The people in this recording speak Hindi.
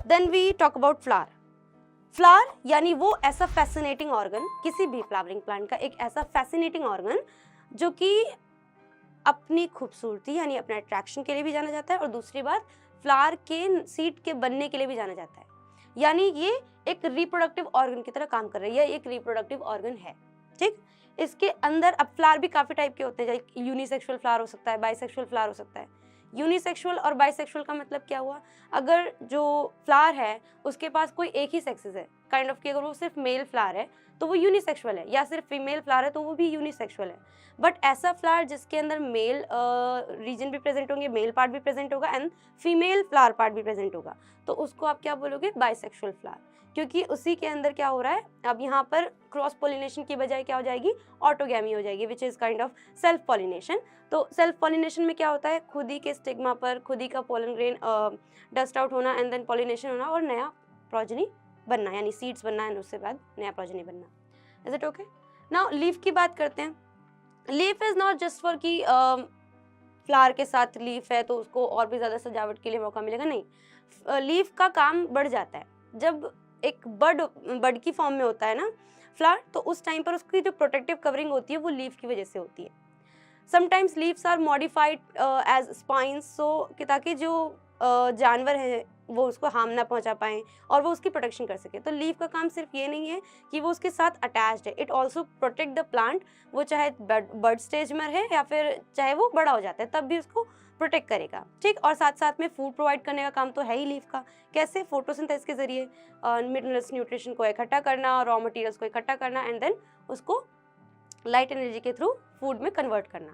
Then we talk about flower. Flower यानी वो ऐसा फैसिनेटिंग ऑर्गन, किसी भी फ्लावरिंग प्लांट का एक ऐसा फैसिनेटिंग ऑर्गन जो कि अपनी खूबसूरती यानी अपने अट्रैक्शन के लिए भी जाना जाता है, और दूसरी बात फ्लावर के सीड के बनने के लिए भी जाना जाता है। यानी ये एक रिप्रोडक्टिव ऑर्गन की तरह काम कर रही है, एक रिप्रोडक्टिव ऑर्गन है। ठीक, इसके अंदर अब फ्लावर भी काफ़ी टाइप के होते हैं, जैसे यूनिसेक्सुअल फ्लावर हो सकता है, बाइसेक्सुअल फ्लावर हो सकता है। यूनिसेक्सुअल और बाइसेक्सुअल का मतलब क्या हुआ, अगर जो फ्लावर है उसके पास कोई एक ही सेक्सेस है, काइंड ऑफ कि अगर वो सिर्फ मेल फ्लावर है तो वो यूनिसेक्सुअल है, या सिर्फ फीमेल फ्लावर है तो वो भी यूनिसेक्सुअल है। बट ऐसा फ्लावर जिसके अंदर मेल रीजन भी प्रेजेंट होंगे, मेल पार्ट भी प्रेजेंट होगा एंड फीमेल फ्लावर पार्ट भी प्रेजेंट होगा, तो उसको आप क्या बोलोगे, बाइसेक्सुअल फ्लावर, क्योंकि उसी के अंदर क्या हो रहा है, अब यहाँ पर क्रॉस पोलिनेशन की बजाय क्या हो जाएगी, ऑटोगैमी हो जाएगी, which is kind of self pollination. तो सेल्फ पॉलिनेशन में क्या होता है, खुद ही के स्टिग्मा पर खुद ही का पोलन ग्रेन डस्ट आउट होना एंड देन पॉलिनेशन होना और नया प्रोजनी बनना, यानी सीड्स बनना एंड उससे बाद नया प्रोजनी बनना। Is it okay? Now leaf की बात करते हैं। Leaf is not just for कि फ्लावर के साथ लीफ है तो उसको और भी ज़्यादा सजावट के लिए मौका मिलेगा, नहीं। लीफ का काम बढ़ जाता है जब एक बड की फॉर्म में होता है ना फ्लावर, तो उस टाइम पर उसकी जो प्रोटेक्टिव कवरिंग होती है वो लीफ की वजह से होती है। Sometimes leaves are modified as spines, so ताकि जो जानवर है वो उसको हार्म ना पहुंचा पाएँ और वो उसकी प्रोटेक्शन कर सके। तो लीफ का काम सिर्फ ये नहीं है कि वो उसके साथ अटैच्ड है, it also protect the plant, वो चाहे बर्ड स्टेज में है या फिर चाहे वो बड़ा हो जाता है तब भी उसको प्रोटेक्ट करेगा। ठीक, और साथ साथ में फूड प्रोवाइड करने का काम तो है ही लीफ का। कैसे? फोटोसिंथेसिस के जरिए मिनरल्स न्यूट्रिशन को इकट्ठा करना, रॉ मटेरियल्स को इकट्ठा करना एंड देन उसको लाइट एनर्जी के थ्रू फूड में कन्वर्ट करना।